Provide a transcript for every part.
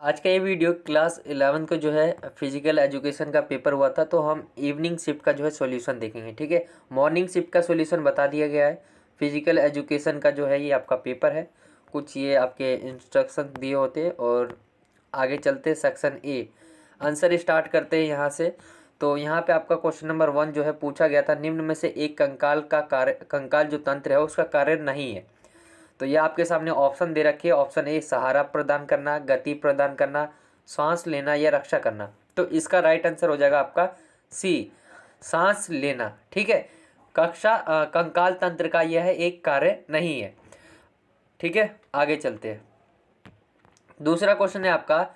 आज का ये वीडियो क्लास 11 का जो है फिजिकल एजुकेशन का पेपर हुआ था, तो हम इवनिंग शिफ्ट का जो है सॉल्यूशन देखेंगे। ठीक है, मॉर्निंग शिफ्ट का सॉल्यूशन बता दिया गया है। फिजिकल एजुकेशन का जो है ये आपका पेपर है, कुछ ये आपके इंस्ट्रक्शन दिए होते और आगे चलते सेक्शन ए आंसर स्टार्ट करते हैं यहाँ से। तो यहाँ पे आपका क्वेश्चन नंबर 1 जो है पूछा गया था, निम्न में से एक कंकाल जो तंत्र है उसका कार्य नहीं है। तो ये आपके सामने ऑप्शन दे रखे हैं। ऑप्शन ए सहारा प्रदान करना, गति प्रदान करना, सांस लेना या रक्षा करना। तो इसका राइट आंसर हो जाएगा आपका सी, सांस लेना। ठीक है, कंकाल तंत्र का यह एक कार्य नहीं है। ठीक है, आगे चलते हैं। दूसरा क्वेश्चन है आपका,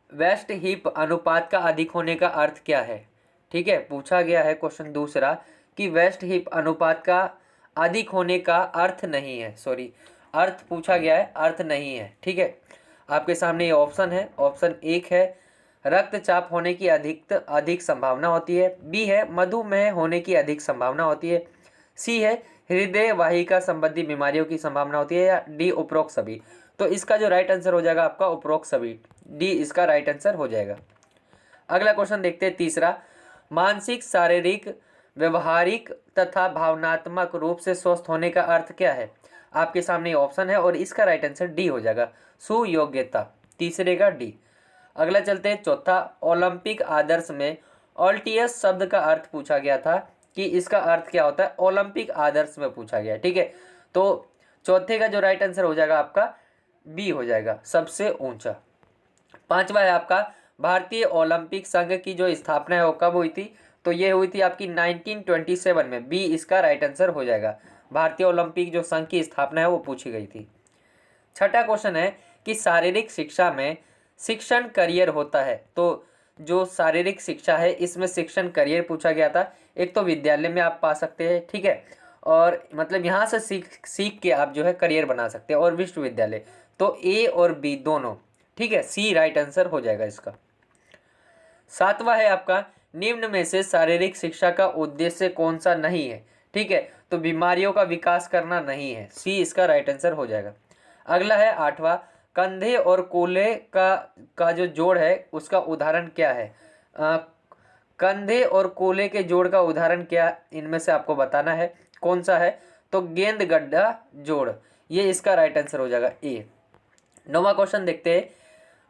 वेस्ट हिप अनुपात का अधिक होने का अर्थ क्या है। ठीक है, पूछा गया है क्वेश्चन दूसरा कि वेस्ट हिप अनुपात का अधिक होने का अर्थ नहीं है, सॉरी अर्थ पूछा गया है, अर्थ नहीं है। ठीक है, आपके सामने ये ऑप्शन है। ऑप्शन एक है रक्तचाप होने की अधिक संभावना होती है, बी है मधुमेह होने की अधिक संभावना होती है, सी है हृदय वाहिका संबंधी बीमारियों की संभावना होती है, या डी उपरोक्त सभी। तो इसका जो राइट आंसर हो जाएगा आपका उपरोक्त सभी, डी इसका राइट आंसर हो जाएगा। अगला क्वेश्चन देखते हैं तीसरा, मानसिक, शारीरिक, व्यवहारिक तथा भावनात्मक रूप से स्वस्थ होने का अर्थ क्या है। आपके सामने ऑप्शन है और इसका राइट आंसर डी हो जाएगा, सुयोग्यता, तीसरे का डी। अगला चलते हैं चौथा, ओलंपिक आदर्श में ऑल्टियस शब्द का अर्थ पूछा गया था कि इसका अर्थ क्या होता है, ओलंपिक आदर्श में पूछा गया। ठीक है, तो चौथे का जो राइट आंसर हो जाएगा आपका बी हो जाएगा, सबसे ऊंचा। पांचवा है आपका, भारतीय ओलंपिक संघ की जो स्थापना है वो कब हुई थी। तो ये हुई थी आपकी 1927 में, बी इसका राइट आंसर हो जाएगा। भारतीय ओलंपिक जो संघ की स्थापना है वो पूछी गई थी। छठा क्वेश्चन है कि शारीरिक शिक्षा में शिक्षण करियर होता है। तो जो शारीरिक शिक्षा है इसमें शिक्षण करियर पूछा गया था। एक तो विद्यालय में आप पा सकते हैं, ठीक है, और मतलब यहाँ से सीख के आप जो है करियर बना सकते हैं, और विश्वविद्यालय। तो ए और बी दोनों, ठीक है, सी राइट आंसर हो जाएगा इसका। सातवां है आपका, निम्न में से शारीरिक शिक्षा का उद्देश्य कौन सा नहीं है। ठीक है, तो बीमारियों का विकास करना नहीं है, सी इसका राइट आंसर हो जाएगा। अगला है आठवां, कंधे और कोले का जो जोड़ है उसका उदाहरण क्या है। कंधे और कोले के जोड़ का उदाहरण क्या, इनमें से आपको बताना है कौन सा है। तो गेंद गड्ढा जोड़, ये इसका राइट आंसर हो जाएगा ए। नौवां क्वेश्चन देखते हैं,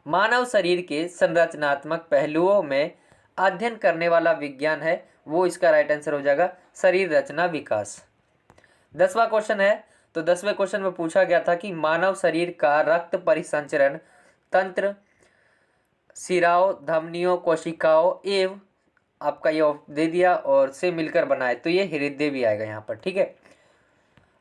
मानव शरीर के संरचनात्मक पहलुओं में अध्ययन करने वाला विज्ञान है, वो इसका राइट आंसर हो जाएगा शरीर रचना विकास। 10वां क्वेश्चन है, तो 10वें क्वेश्चन में पूछा गया था कि मानव शरीर का रक्त परिसंचरण तंत्र सिराओं, धमनियों, कोशिकाओं एवं आपका ये दे दिया और से मिलकर बनाए, तो ये हृदय भी आएगा यहाँ पर। ठीक है,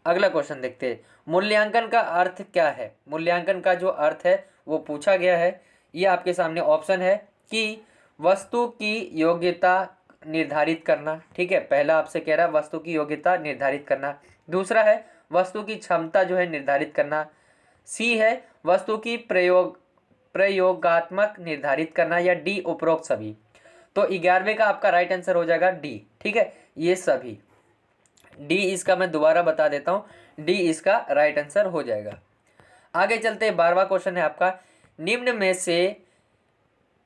अगला क्वेश्चन देखते हैं, मूल्यांकन का अर्थ क्या है। मूल्यांकन का जो अर्थ है वो पूछा गया है। ये आपके सामने ऑप्शन है कि वस्तु की योग्यता निर्धारित करना। ठीक है, पहला आपसे कह रहा है वस्तु की योग्यता निर्धारित करना। दूसरा है वस्तु की क्षमता जो है निर्धारित करना। सी है वस्तु की प्रयोगात्मक निर्धारित करना, या डी उपरोक्त सभी। तो 11वें का आपका राइट आंसर हो जाएगा डी। ठीक है, ये सभी, डी इसका मैं दोबारा बता देता हूँ, डी इसका राइट आंसर हो जाएगा। आगे चलते हैं, 12वां क्वेश्चन है आपका, निम्न में से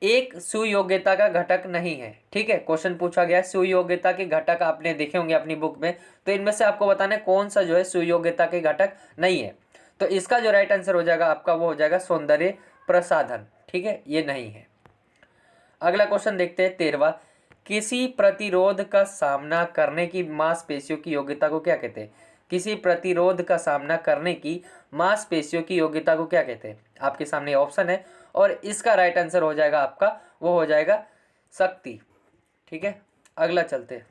एक सुयोग्यता का घटक नहीं है। ठीक है, क्वेश्चन पूछा गया सुयोग्यता के घटक आपने देखे होंगे अपनी बुक में, तो इनमें से आपको बताना है कौन सा जो है सुयोग्यता के घटक नहीं है। तो इसका जो राइट आंसर हो जाएगा आपका वो हो जाएगा सौंदर्य प्रसाधन। ठीक है, ये नहीं है। अगला क्वेश्चन देखते हैं 13वां, किसी प्रतिरोध का सामना करने की मांसपेशियों की योग्यता को क्या कहते हैं। किसी प्रतिरोध का सामना करने की मांसपेशियों की योग्यता को क्या कहते हैं। आपके सामने ऑप्शन है और इसका राइट आंसर हो जाएगा आपका वो हो जाएगा शक्ति। ठीक है, अगला चलते हैं।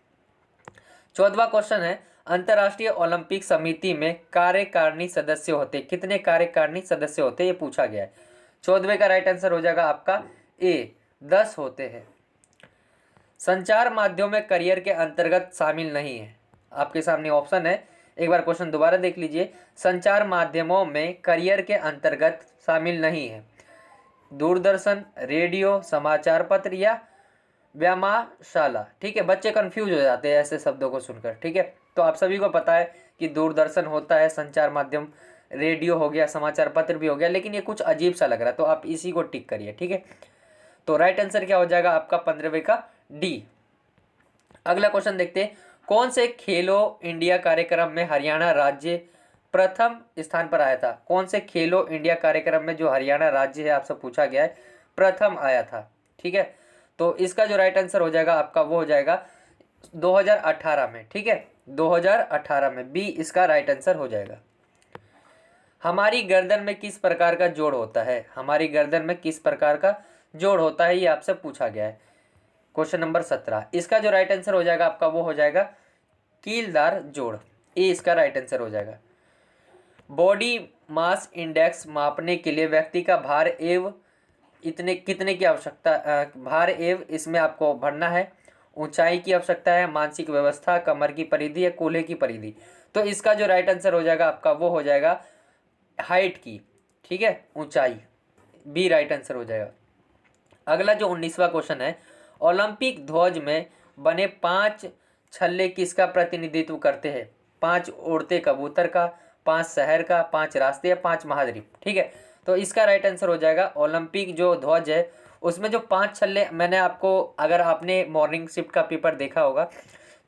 14वां क्वेश्चन है, अंतर्राष्ट्रीय ओलंपिक समिति में कार्यकारिणी सदस्य होते, कितने कार्यकारिणी सदस्य होते, ये पूछा गया है। 14वें का राइट आंसर हो जाएगा आपका ए, 10 होते हैं। संचार माध्यम में करियर के अंतर्गत शामिल नहीं है। आपके सामने ऑप्शन है, एक बार क्वेश्चन दोबारा देख लीजिए, संचार माध्यमों में करियर के अंतर्गत शामिल नहीं है। दूरदर्शन, रेडियो, समाचार पत्र या व्यायामशाला। ठीक है, बच्चे कंफ्यूज हो जाते हैं ऐसे शब्दों को सुनकर। ठीक है, तो आप सभी को पता है कि दूरदर्शन होता है संचार माध्यम, रेडियो हो गया, समाचार पत्र भी हो गया, लेकिन ये कुछ अजीब सा लग रहा है, तो आप इसी को टिक करिए, ठीक है। तो राइट आंसर क्या हो जाएगा आपका 15वें का डी। अगला क्वेश्चन देखते हैं, कौन से खेलो इंडिया कार्यक्रम में हरियाणा राज्य प्रथम स्थान पर आया था? कौन से खेलो इंडिया कार्यक्रम में जो हरियाणा राज्य है आपसे पूछा गया है, प्रथम आया था, ठीक है। तो इसका जो राइट आंसर हो जाएगा आपका वो हो जाएगा 2018 में, ठीक है, 2018 में, बी इसका राइट आंसर हो जाएगा। हमारी गर्दन में किस प्रकार का जोड़ होता है? हमारी गर्दन में किस प्रकार का जोड़ होता है, ये आपसे पूछा गया है, क्वेश्चन नंबर 17। इसका जो राइट आंसर हो जाएगा आपका वो हो जाएगा कीलदार जोड़, ए इसका राइट आंसर हो जाएगा। बॉडी मास इंडेक्स मापने के लिए व्यक्ति का भार एवं इतने कितने की आवश्यकता, भार एवं इसमें आपको भरना है, ऊंचाई की आवश्यकता है, मानसिक व्यवस्था, कमर की परिधि या कूल्हे की परिधि। तो इसका जो राइट आंसर हो जाएगा आपका वो हो जाएगा हाइट की, ठीक है, ऊंचाई, बी राइट आंसर हो जाएगा। अगला जो 19वां क्वेश्चन है, ओलंपिक ध्वज में बने 5 छल्ले किसका प्रतिनिधित्व करते हैं? 5 उड़ते कबूतर का, 5 शहर का, 5 रास्ते या 5 महाद्वीप, ठीक है। तो इसका राइट आंसर हो जाएगा ओलंपिक जो ध्वज है उसमें जो 5 छल्ले, मैंने आपको, अगर आपने मॉर्निंग शिफ्ट का पेपर देखा होगा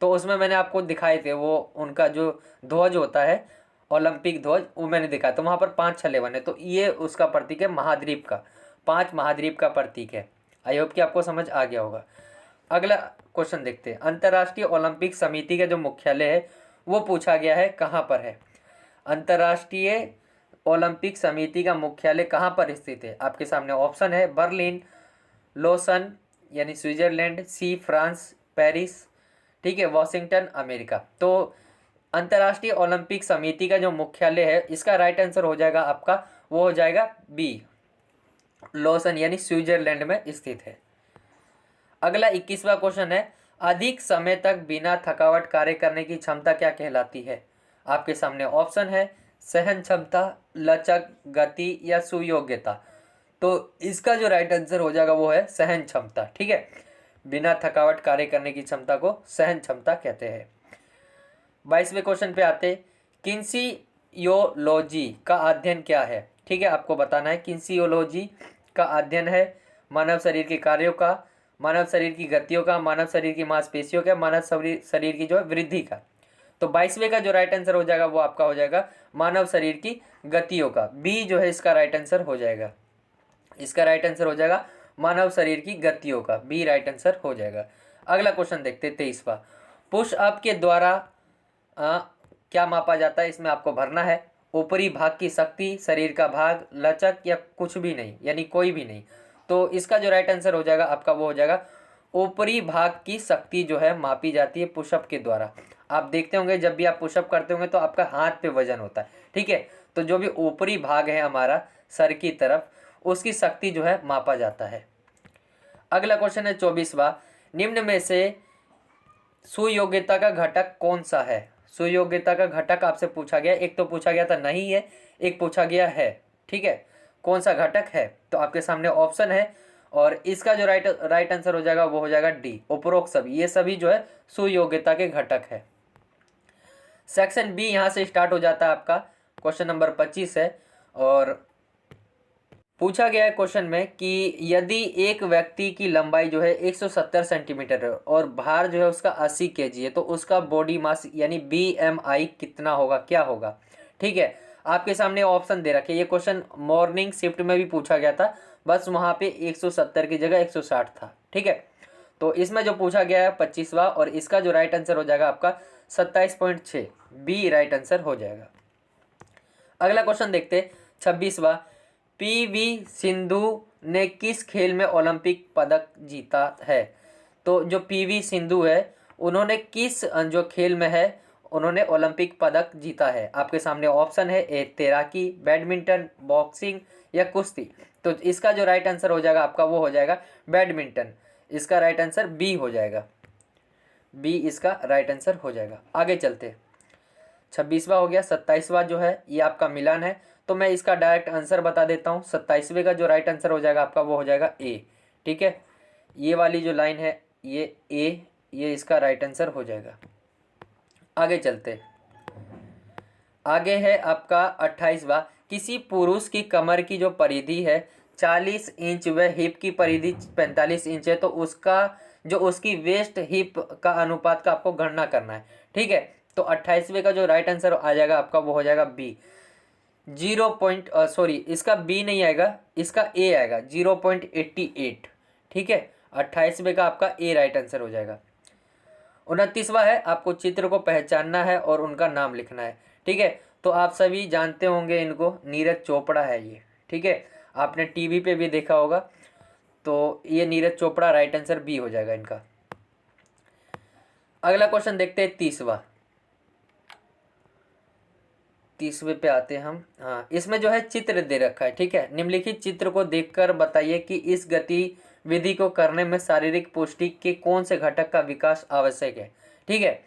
तो उसमें मैंने आपको दिखाए थे, वो उनका जो ध्वज होता है ओलंपिक ध्वज, वो मैंने दिखाया, तो वहाँ पर 5 छल्ले बने, तो ये उसका प्रतीक है महाद्वीप का, 5 महाद्वीप का प्रतीक है। आई होप कि आपको समझ आ गया होगा। अगला क्वेश्चन देखते हैं, अंतर्राष्ट्रीय ओलंपिक समिति का जो मुख्यालय है वो पूछा गया है कहाँ पर है? अंतर्राष्ट्रीय ओलंपिक समिति का मुख्यालय कहाँ पर स्थित है? आपके सामने ऑप्शन है, बर्लिन, लोसन यानी स्विट्जरलैंड, सी फ्रांस, पेरिस, ठीक है, वॉशिंगटन अमेरिका। तो अंतर्राष्ट्रीय ओलंपिक समिति का जो मुख्यालय है इसका राइट आंसर हो जाएगा आपका वो हो जाएगा बी, लोसन यानी स्विट्जरलैंड में स्थित है। अगला 21वां क्वेश्चन है, अधिक समय तक बिना थकावट कार्य करने की क्षमता क्या कहलाती है? आपके सामने ऑप्शन है, सहन क्षमता, लचक, गति या सुयोग्यता। तो इसका जो राइट आंसर हो जाएगा वो है सहन क्षमता, ठीक है, बिना थकावट कार्य करने की क्षमता को सहन क्षमता कहते हैं। 22वें क्वेश्चन पे आते, किन्सियोलॉजी का अध्ययन क्या है? ठीक है, आपको बताना है, किन्सियोलॉजी का अध्ययन है मानव शरीर के कार्यों का, मानव शरीर की गतियों का, मानव शरीर की मांसपेशियों का, मानव शरीर की जो है वृद्धि का। तो 22वें का जो राइट आंसर हो जाएगा वो आपका हो जाएगा मानव शरीर की गतियों का, बी जो है इसका राइट आंसर हो जाएगा। इसका राइट आंसर हो जाएगा मानव शरीर की गतियों का, बी राइट आंसर हो जाएगा। अगला क्वेश्चन देखते हैं 23वां, पुश अप के द्वारा क्या मापा जाता है? इसमें आपको भरना है, ऊपरी भाग की शक्ति, शरीर का भाग, लचक या कुछ भी नहीं यानी कोई भी नहीं। तो इसका जो राइट आंसर हो जाएगा आपका वो हो जाएगा ऊपरी भाग की शक्ति जो है मापी जाती है पुशअप के द्वारा। आप देखते होंगे जब भी आप पुशअप करते होंगे तो आपका हाथ पे वजन होता है, ठीक है, तो जो भी ऊपरी भाग है हमारा सर की तरफ उसकी शक्ति जो है मापा जाता है। अगला क्वेश्चन है 24वां, निम्न में से सुयोग्यता का घटक कौन सा है? सुयोग्यता का घटक आपसे पूछा गया, एक तो पूछा गया था नहीं है, एक पूछा गया है, ठीक है, कौन सा घटक है? तो आपके सामने ऑप्शन है और इसका जो राइट आंसर हो जाएगा वो हो जाएगा डी, उपरोक्त सभी, ये सभी जो है सुयोग्यता के घटक है। सेक्शन बी यहाँ से स्टार्ट हो जाता है आपका, क्वेश्चन नंबर 25 है और पूछा गया है क्वेश्चन में कि यदि एक व्यक्ति की लंबाई जो है 170 सेंटीमीटर है और भार जो है उसका 80 केजी है तो उसका बॉडी मास यानी BMI कितना होगा, क्या होगा? ठीक है, आपके सामने ऑप्शन दे रखे, ये क्वेश्चन मॉर्निंग शिफ्ट में भी पूछा गया था, बस वहाँ पे 170 की जगह 160 था, ठीक है। तो इसमें जो पूछा गया है 25वां और इसका जो राइट आंसर हो जाएगा आपका 27.6, बी राइट आंसर हो जाएगा। अगला क्वेश्चन देखते 26वां, PV सिंधु ने किस खेल में ओलंपिक पदक जीता है? तो जो PV सिंधु है उन्होंने किस जो खेल में है उन्होंने ओलंपिक पदक जीता है? आपके सामने ऑप्शन है, ए तैराकी, बैडमिंटन, बॉक्सिंग या कुश्ती। तो इसका जो राइट आंसर हो जाएगा आपका वो हो जाएगा बैडमिंटन, इसका राइट आंसर बी हो जाएगा, बी इसका राइट आंसर हो जाएगा। आगे चलते 26वां हो गया, 27वां जो है ये आपका मिलान है, तो मैं इसका डायरेक्ट आंसर बता देता हूँ। 27वें का जो राइट आंसर हो जाएगा आपका वो हो जाएगा ए, ठीक है, ये वाली जो लाइन है ये ए, ये इसका राइट आंसर हो जाएगा। आगे चलते आगे है आपका 28वां, किसी पुरुष की कमर की जो परिधि है 40 इंच व हिप की परिधि 45 इंच है, तो उसका जो उसकी वेस्ट हिप का अनुपात का आपको गणना करना है। ठीक है, तो 28वें का जो राइट आंसर आ जाएगा आपका वो हो जाएगा बी, 0 इसका बी नहीं आएगा, इसका ए आएगा 0.88। ठीक है, 28वें का आपका ए राइट आंसर हो जाएगा। 29वां है, आपको चित्र को पहचानना है और उनका नाम लिखना है। ठीक है, तो आप सभी जानते होंगे इनको, नीरज चोपड़ा है ये। ठीक है, आपने टीवी पे भी देखा होगा, तो ये Neeraj Chopra, right answer B हो जाएगा इनका। अगला क्वेश्चन देखते हैं 30वें पे आते हैं हम। हाँ, इसमें जो है चित्र दे रखा है। ठीक है, निम्नलिखित चित्र को देखकर बताइए कि इस गतिविधि को करने में शारीरिक पुष्टि के कौन से घटक का विकास आवश्यक है। ठीक है,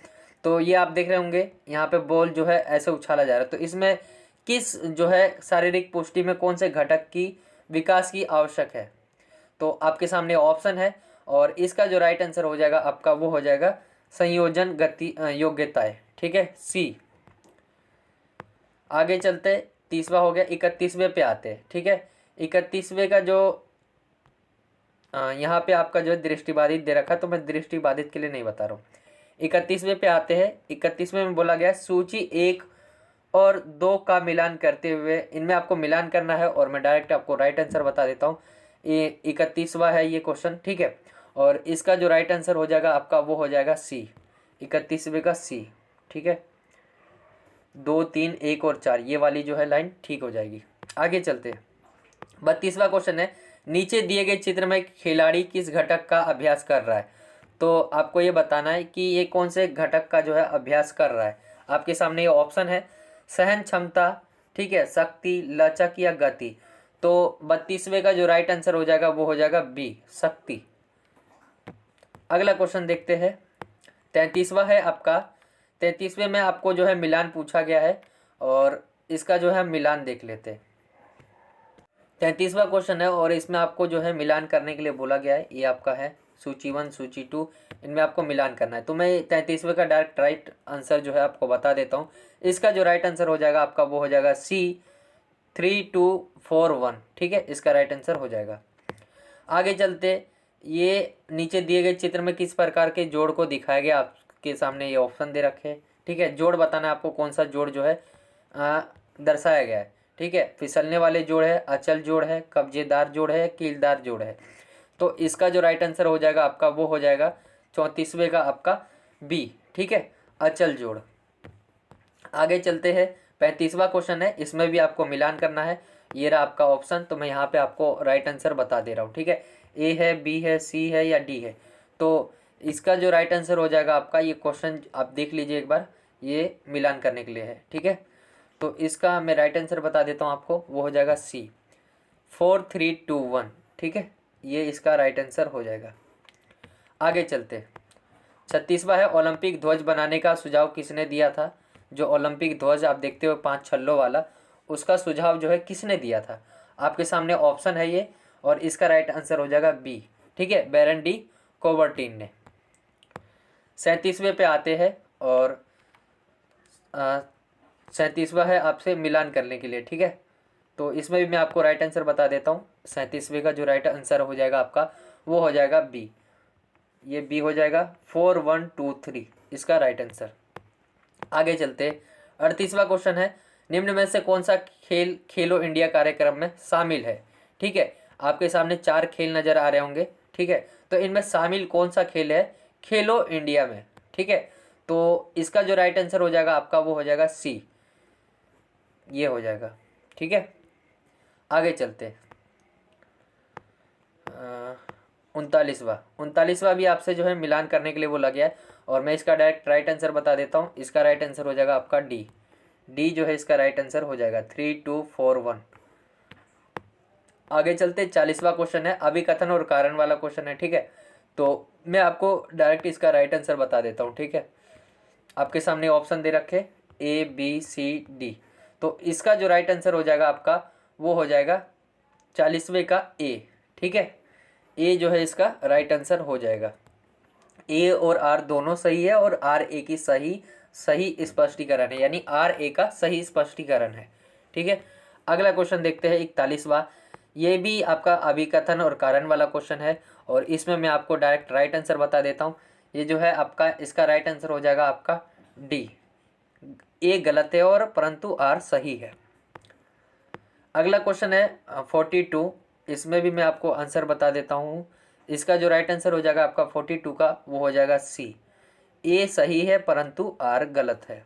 तो ये आप देख रहे होंगे यहाँ पे बॉल जो है ऐसे उछाला जा रहा है, तो इसमें किस जो है शारीरिक पुष्टि में कौन से घटक की विकास की आवश्यक है। तो आपके सामने ऑप्शन है और इसका जो राइट आंसर हो जाएगा आपका वो हो जाएगा संयोजन गति योग्यताएं। ठीक है, सी। आगे चलते, 30वां हो गया, 31वें पे आते हैं। ठीक है, 31वें का जो यहाँ पे आपका जो है दृष्टिबाधित दे रखा है, तो मैं दृष्टिबाधित के लिए नहीं बता रहा हूँ। 31वें पे आते हैं। 31वें में बोला गया सूची 1 और 2 का मिलान करते हुए, इनमें आपको मिलान करना है और मैं डायरेक्ट आपको राइट आंसर बता देता हूँ। ये 31वां है ये क्वेश्चन। ठीक है, और इसका जो राइट आंसर हो जाएगा आपका वो हो जाएगा सी, 31वें का सी। ठीक है, 2, 3, 1 और 4 ये वाली जो है लाइन ठीक हो जाएगी। आगे चलते हैं। 32वां क्वेश्चन है, नीचे दिए गए चित्र में खिलाड़ी किस घटक का अभ्यास कर रहा है। तो आपको ये बताना है कि ये कौन से घटक का जो है अभ्यास कर रहा है। आपके सामने ये ऑप्शन है, सहन क्षमता, ठीक है, शक्ति, लचक या गति। तो 32वें का जो राइट आंसर हो जाएगा वो हो जाएगा बी, शक्ति। अगला क्वेश्चन देखते हैं। 33वां है आपका। 33वें में आपको जो है मिलान पूछा गया है और इसका जो है मिलान देख लेते हैं। 33वां क्वेश्चन है और इसमें आपको जो है मिलान करने के लिए बोला गया है। ये आपका है सूची 1, सूची 2, इनमें आपको मिलान करना है। तो मैं 33वें का डायरेक्ट राइट आंसर जो है आपको बता देता हूँ। इसका जो राइट आंसर हो जाएगा आपका वो हो जाएगा सी, 3, 2, 4, 1। ठीक है, इसका राइट आंसर हो जाएगा। आगे चलते, ये नीचे दिए गए चित्र में किस प्रकार के जोड़ को दिखाया गया, आपके सामने ये ऑप्शन दे रखे हैं। ठीक है, जोड़ बताना है आपको कौन सा जोड़ जो है दर्शाया गया है। ठीक है, फिसलने वाले जोड़ है, अचल जोड़ है, कब्जेदार जोड़ है, कीलदार जोड़ है। तो इसका जो राइट आंसर हो जाएगा आपका वो हो जाएगा 34वें का आपका बी। ठीक है, अचल जोड़। आगे चलते हैं। 35वां क्वेश्चन है, इसमें भी आपको मिलान करना है। ये रहा आपका ऑप्शन, तो मैं यहाँ पे आपको राइट आंसर बता दे रहा हूँ। ठीक है, ए है, बी है, सी है या डी है। तो इसका जो राइट आंसर हो जाएगा आपका, ये क्वेश्चन आप देख लीजिए एक बार, ये मिलान करने के लिए है। ठीक है, तो इसका मैं राइट आंसर बता देता हूँ आपको, वो हो जाएगा सी, 4, 3, 2, 1। ठीक है, ये इसका राइट आंसर हो जाएगा। आगे चलते। 36वां है, ओलंपिक ध्वज बनाने का सुझाव किसने दिया था। जो ओलंपिक ध्वज आप देखते हो 5 छल्लों वाला, उसका सुझाव जो है किसने दिया था। आपके सामने ऑप्शन है ये और इसका राइट आंसर हो जाएगा बी। ठीक है, बैरन डी कोबर्टीन ने। 37वें पे आते हैं और 37वां है आपसे मिलान करने के लिए। ठीक है, तो इसमें भी मैं आपको राइट आंसर बता देता हूँ। 37वें का जो राइट आंसर हो जाएगा आपका वो हो जाएगा बी, ये बी हो जाएगा, 4, 1, 2, 3 इसका राइट आंसर। आगे चलते। 38वां क्वेश्चन है, निम्न में से कौन सा खेल खेलो इंडिया कार्यक्रम में शामिल है। ठीक है, आपके सामने 4 खेल नज़र आ रहे होंगे। ठीक है, तो इनमें शामिल कौन सा खेल है खेलो इंडिया में। ठीक है, तो इसका जो राइट आंसर हो जाएगा आपका वो हो जाएगा सी, ये हो जाएगा। ठीक है, आगे चलते। 39वां भी आपसे जो है मिलान करने के लिए बोला गया है और मैं इसका डायरेक्ट राइट आंसर बता देता हूँ। इसका राइट आंसर हो जाएगा आपका डी, डी जो है इसका राइट आंसर हो जाएगा, 3, 2, 4, 1। आगे चलते। 40वां क्वेश्चन है, अभिकथन और कारण वाला क्वेश्चन है। ठीक है, तो मैं आपको डायरेक्ट इसका राइट आंसर बता देता हूँ। ठीक है, आपके सामने ऑप्शन दे रखे ए, बी, सी, डी। तो इसका जो राइट आंसर हो जाएगा आपका वो हो जाएगा 40वें का ए। ठीक है, ए जो है इसका राइट आंसर हो जाएगा। ए और आर दोनों सही है और आर ए की सही सही स्पष्टीकरण है, यानी आर ए का सही स्पष्टीकरण है। ठीक है, अगला क्वेश्चन देखते हैं 41वां। ये भी आपका अभिकथन और कारण वाला क्वेश्चन है, और इसमें मैं आपको डायरेक्ट राइट आंसर बता देता हूँ। ये जो है आपका, इसका राइट आंसर हो जाएगा आपका डी, ए गलत है और परंतु आर सही है। अगला क्वेश्चन है 42। इसमें भी मैं आपको आंसर बता देता हूँ। इसका जो राइट आंसर हो जाएगा आपका 42 का, वो हो जाएगा सी, ए सही है परंतु आर गलत है।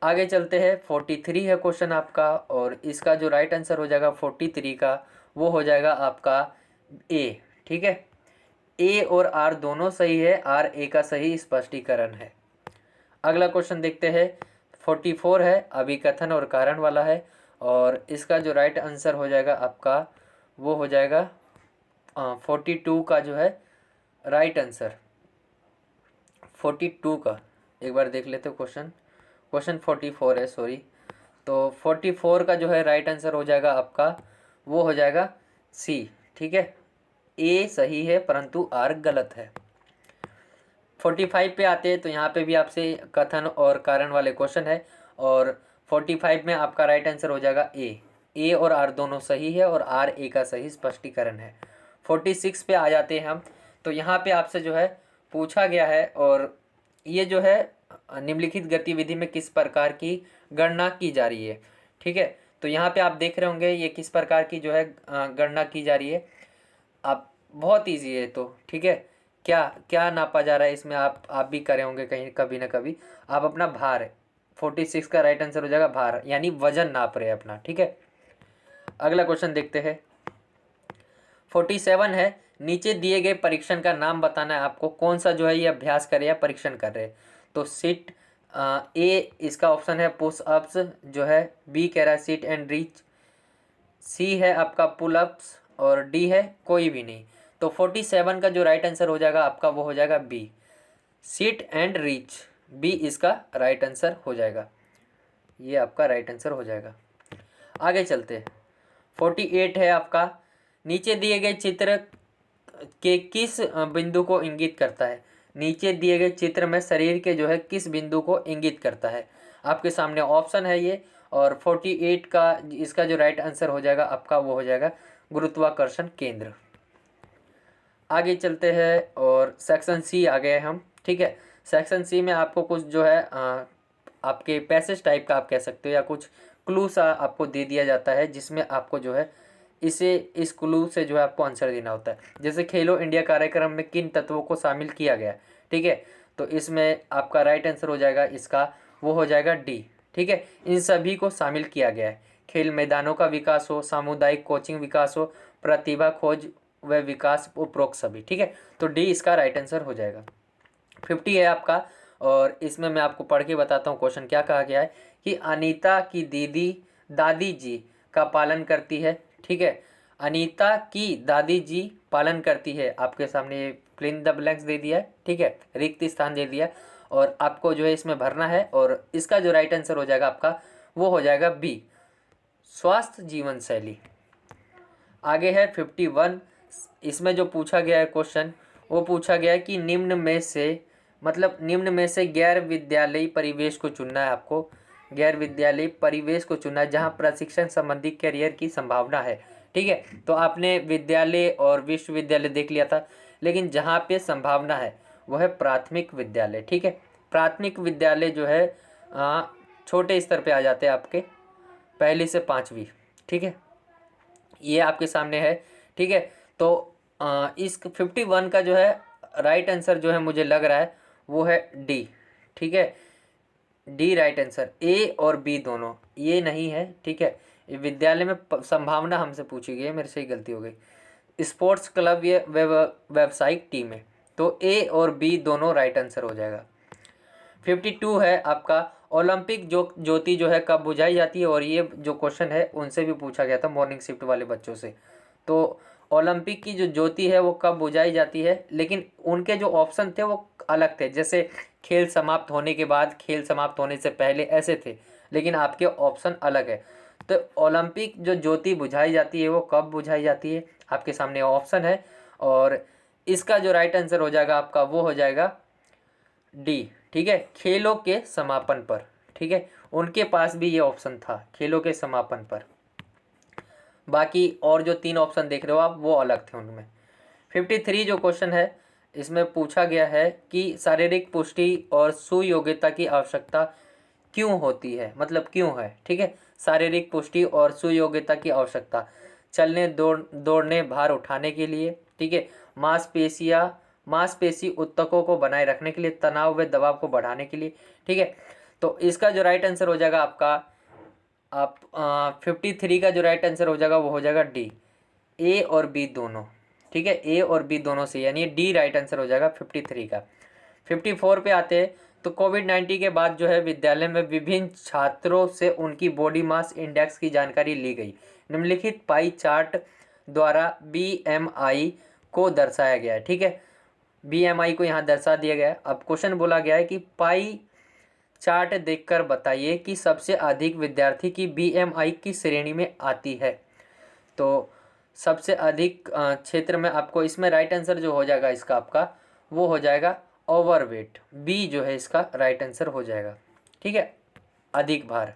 आगे चलते हैं 43 है क्वेश्चन आपका, और इसका जो राइट आंसर हो जाएगा 43 का, वो हो जाएगा आपका ए। ठीक है, ए और आर दोनों सही है, आर ए का सही स्पष्टीकरण है। अगला क्वेश्चन देखते हैं 44 है, अभिकथन और कारण वाला है, और इसका जो राइट आंसर हो जाएगा आपका, वो हो जाएगा 42 का जो है राइट आंसर, 42 का एक बार देख लेते हो क्वेश्चन 44 है, सॉरी। तो 44 का जो है राइट आंसर हो जाएगा आपका, वो हो जाएगा सी। ठीक है, ए सही है परंतु आर गलत है। 45 पे आते हैं, तो यहाँ पे भी आपसे कथन और कारण वाले क्वेश्चन है, और 45 में आपका राइट आंसर हो जाएगा ए और आर दोनों सही है, और आर ए का सही स्पष्टीकरण है। 46 पे आ जाते हैं हम, तो यहाँ पे आपसे जो है पूछा गया है, और ये जो है निम्नलिखित गतिविधि में किस प्रकार की गणना की जा रही है। ठीक है, तो यहाँ पे आप देख रहे होंगे ये किस प्रकार की जो है गणना की जा रही है। आप बहुत इजी है, तो ठीक है, क्या क्या नापा जा रहा है इसमें, आप भी करे होंगे कहीं कभी ना कभी। आप अपना भार, 46 का राइट आंसर हो जाएगा भार, यानी वजन नाप रहे हैं अपना। ठीक है, अगला क्वेश्चन देखते हैं 47 है, नीचे दिए गए परीक्षण का नाम बताना है आपको। कौन सा जो है ये अभ्यास कर रहे या परीक्षण कर रहे हैं। तो सिट, ए इसका ऑप्शन है पुश अप्स जो है, बी कह रहा है सिट एंड रीच, सी है आपका पुल अप्स, और डी है कोई भी नहीं। तो 47 का जो राइट आंसर हो जाएगा आपका, वो हो जाएगा B, sit and reach, B इसका राइट आंसर हो जाएगा, ये आपका राइट आंसर हो जाएगा। आगे चलते हैं 48 है आपका, नीचे दिए गए चित्र के किस बिंदु को इंगित करता है। नीचे दिए गए चित्र में शरीर के जो है किस बिंदु को इंगित करता है। आपके सामने ऑप्शन है ये, और 48 का इसका जो राइट आंसर हो जाएगा आपका, वो हो जाएगा गुरुत्वाकर्षण केंद्र। आगे चलते हैं, और सेक्शन सी आ गए हम। ठीक है, सेक्शन सी में आपको कुछ जो है आपके पैसेज टाइप का आप कह सकते हो, या कुछ क्लू सा आपको दे दिया जाता है, जिसमें आपको जो है इस क्लू से जो है आपको आंसर देना होता है। जैसे खेलो इंडिया कार्यक्रम में किन तत्वों को शामिल किया गया। ठीक है, तो इसमें आपका राइट आंसर हो जाएगा इसका, वो हो जाएगा डी। ठीक है, इन सभी को शामिल किया गया है। खेल मैदानों का विकास हो, सामुदायिक कोचिंग विकास हो, प्रतिभा खोज व विकास, उपरोक्त सभी। ठीक है, तो डी इसका राइट आंसर हो जाएगा। 50 है आपका, और इसमें मैं आपको पढ़ के बताता हूँ क्वेश्चन क्या कहा गया है, कि अनीता की दीदी दादी जी का पालन करती है। ठीक है, अनीता की दादी जी पालन करती है, आपके सामने फिल इन द ब्लैंक्स दे दिया है। ठीक है, रिक्त स्थान दे दिया, और आपको जो है इसमें भरना है, और इसका जो राइट आंसर हो जाएगा आपका, वो हो जाएगा बी, स्वास्थ्य जीवन शैली। आगे है 51, इसमें जो पूछा गया है क्वेश्चन, वो पूछा गया है कि निम्न में से गैर विद्यालयी परिवेश को चुनना है आपको। गैर विद्यालयी परिवेश को चुनना है जहाँ प्रशिक्षण संबंधी करियर की संभावना है। ठीक है, तो आपने विद्यालय और विश्वविद्यालय देख लिया था, लेकिन जहाँ पे संभावना है वो है प्राथमिक विद्यालय। ठीक है, प्राथमिक विद्यालय जो है छोटे स्तर पे आ जाते हैं आपके, पहली से 5वीं। ठीक है, ये आपके सामने है। ठीक है, तो इस 51 का जो है राइट आंसर जो है मुझे लग रहा है, वो है डी। ठीक है, डी राइट आंसर, ए और बी दोनों ये नहीं है। ठीक है, विद्यालय में संभावना हमसे पूछी गई है, मेरे से ही गलती हो गई। स्पोर्ट्स क्लब ये व्यावसायिक टीम है, तो ए और बी दोनों राइट आंसर हो जाएगा। 52 है आपका, ओलंपिक ज्योति जो है कब बुझाई जाती है, और ये जो क्वेश्चन है उनसे भी पूछा गया था मॉर्निंग शिफ्ट वाले बच्चों से। तो ओलंपिक की जो ज्योति है वो कब बुझाई जाती है, लेकिन उनके जो ऑप्शन थे वो अलग थे, जैसे खेल समाप्त होने के बाद, खेल समाप्त होने से पहले, ऐसे थे, लेकिन आपके ऑप्शन अलग है। तो ओलंपिक जो ज्योति बुझाई जाती है वो कब बुझाई जाती है, आपके सामने ऑप्शन है, और इसका जो राइट आंसर हो जाएगा आपका, वो हो जाएगा डी। ठीक है, खेलों के समापन पर। ठीक है, उनके पास भी ये ऑप्शन था, खेलों के समापन पर। बाकी और जो 3 ऑप्शन देख रहे हो आप वो अलग थे उनमें। 53 जो क्वेश्चन है इसमें पूछा गया है कि शारीरिक पुष्टि और सुयोग्यता की आवश्यकता क्यों होती है, मतलब क्यों है। ठीक है, शारीरिक पुष्टि और सुयोग्यता की आवश्यकता चलने दौड़ने भार उठाने के लिए। ठीक है, मांसपेशी ऊतकों को बनाए रखने के लिए, तनाव व दबाव को बढ़ाने के लिए। ठीक है, तो इसका जो राइट आंसर हो जाएगा आपका, आप 53 का जो राइट आंसर हो जाएगा वो हो जाएगा डी, ए और बी दोनों। ठीक है, ए और बी दोनों से, यानी डी राइट आंसर हो जाएगा 53 का। 54 पे आते हैं तो कोविड-19 के बाद जो है विद्यालय में विभिन्न छात्रों से उनकी बॉडी मास इंडेक्स की जानकारी ली गई। निम्नलिखित पाई चार्ट द्वारा बीएमआई को दर्शाया गया है। ठीक है, बीएमआई को यहाँ दर्शा दिया गया है। अब क्वेश्चन बोला गया है कि पाई चार्ट देखकर बताइए कि सबसे अधिक विद्यार्थी की बीएमआई किस श्रेणी में आती है। तो सबसे अधिक क्षेत्र में आपको इसमें राइट आंसर जो हो जाएगा इसका आपका वो हो जाएगा ओवरवेट, बी जो है इसका राइट आंसर हो जाएगा। ठीक है, अधिक भार।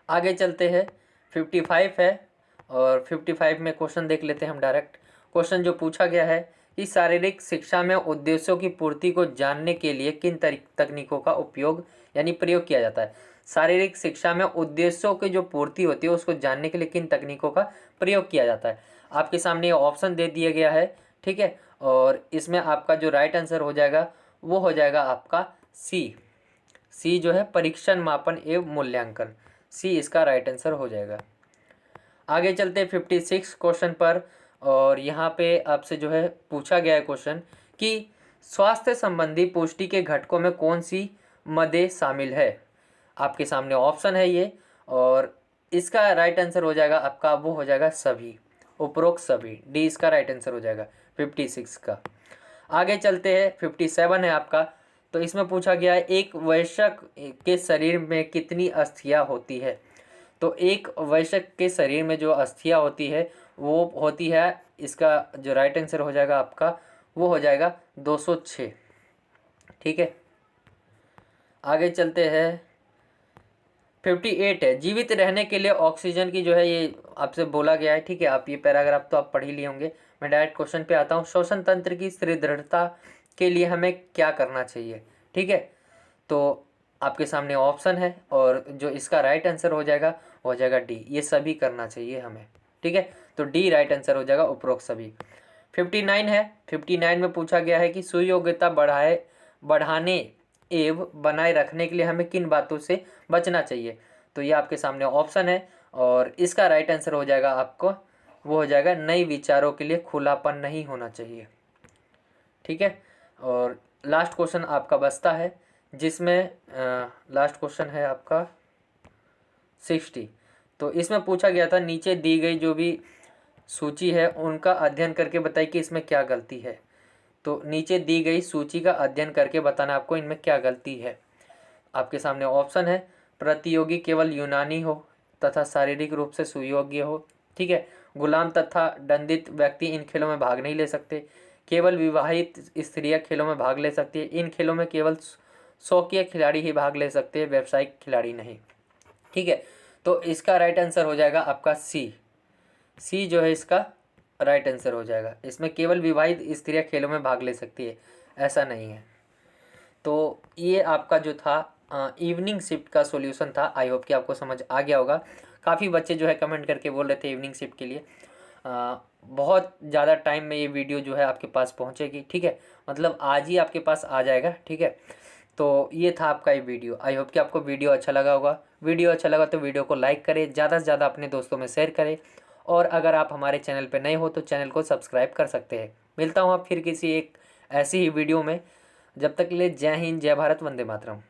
आगे चलते हैं, 55 है और 55 में क्वेश्चन देख लेते हैं हम डायरेक्ट। क्वेश्चन जो पूछा गया है कि शारीरिक शिक्षा में उद्देश्यों की पूर्ति को जानने के लिए किन तकनीकों का उपयोग यानी प्रयोग किया जाता है। शारीरिक शिक्षा में उद्देश्यों की जो पूर्ति होती है उसको जानने के लिए किन तकनीकों का प्रयोग किया जाता है। आपके सामने ये ऑप्शन दे दिया गया है। ठीक है, और इसमें आपका जो राइट आंसर हो जाएगा वो हो जाएगा आपका सी जो है परीक्षण, मापन एवं मूल्यांकन। सी इसका राइट आंसर हो जाएगा। आगे चलते हैं 56 क्वेश्चन पर, और यहाँ पे आपसे जो है पूछा गया है क्वेश्चन कि स्वास्थ्य संबंधी पुष्टि के घटकों में कौन सी मदें शामिल है। आपके सामने ऑप्शन है ये, और इसका राइट आंसर हो जाएगा आपका वो हो जाएगा सभी, उपरोक्त सभी, डी इसका राइट आंसर हो जाएगा 56 का। आगे चलते हैं 57 है आपका। तो इसमें पूछा गया है एक वयस्क के शरीर में कितनी अस्थियां होती है। तो एक वयस्क के शरीर में जो अस्थियां होती है वो होती है, इसका जो राइट आंसर हो जाएगा आपका वो हो जाएगा 206। ठीक है, आगे चलते हैं 58 है, जीवित रहने के लिए ऑक्सीजन की जो है ये आपसे बोला गया है। ठीक है, आप ये पैराग्राफ तो आप पढ़ ही लिए होंगे। मैं डायरेक्ट क्वेश्चन पे आता हूँ। श्वसन तंत्र की सुदृढ़ता के लिए हमें क्या करना चाहिए। ठीक है, तो आपके सामने ऑप्शन है और जो इसका राइट आंसर हो जाएगा डी, ये सभी करना चाहिए हमें। ठीक है, तो डी राइट आंसर हो जाएगा उपरोक्त सभी। 59 है, 59 में पूछा गया है कि सुयोग्यता बढ़ाने एवं बनाए रखने के लिए हमें किन बातों से बचना चाहिए। तो ये आपके सामने ऑप्शन है और इसका राइट आंसर हो जाएगा आपको वो हो जाएगा नए विचारों के लिए खुलापन नहीं होना चाहिए। ठीक है, और लास्ट क्वेश्चन आपका बचता है जिसमें लास्ट क्वेश्चन है आपका 60। तो इसमें पूछा गया था नीचे दी गई जो भी सूची है उनका अध्ययन करके बताइए कि इसमें क्या गलती है। तो नीचे दी गई सूची का अध्ययन करके बताना आपको इनमें क्या गलती है। आपके सामने ऑप्शन है प्रतियोगी केवल यूनानी हो तथा शारीरिक रूप से सुयोग्य हो। ठीक है, गुलाम तथा दंडित व्यक्ति इन खेलों में भाग नहीं ले सकते। केवल विवाहित स्त्रियां खेलों में भाग ले सकती है। इन खेलों में केवल शौकिया खिलाड़ी ही भाग ले सकते हैं, व्यावसायिक खिलाड़ी नहीं। ठीक है, तो इसका राइट आंसर हो जाएगा आपका सी जो है इसका राइट आंसर हो जाएगा। इसमें केवल विवाहित स्त्रियां खेलों में भाग ले सकती है, ऐसा नहीं है। तो ये आपका जो था इवनिंग शिफ्ट का सॉल्यूशन था। आई होप कि आपको समझ आ गया होगा। काफ़ी बच्चे जो है कमेंट करके बोल रहे थे इवनिंग शिफ्ट के लिए। बहुत ज़्यादा टाइम में ये वीडियो जो है आपके पास पहुंचेगी। ठीक है, मतलब आज ही आपके पास आ जाएगा। ठीक है, तो ये था आपका ये वीडियो। आई होप कि आपको वीडियो अच्छा लगा होगा। वीडियो अच्छा लगा तो वीडियो को लाइक करें, ज़्यादा से ज़्यादा अपने दोस्तों में शेयर करें, और अगर आप हमारे चैनल पर नए हो तो चैनल को सब्सक्राइब कर सकते हैं। मिलता हूँ आप फिर किसी एक ऐसी ही वीडियो में। जब तक के लिए जय हिंद, जय भारत, वंदे मातरम।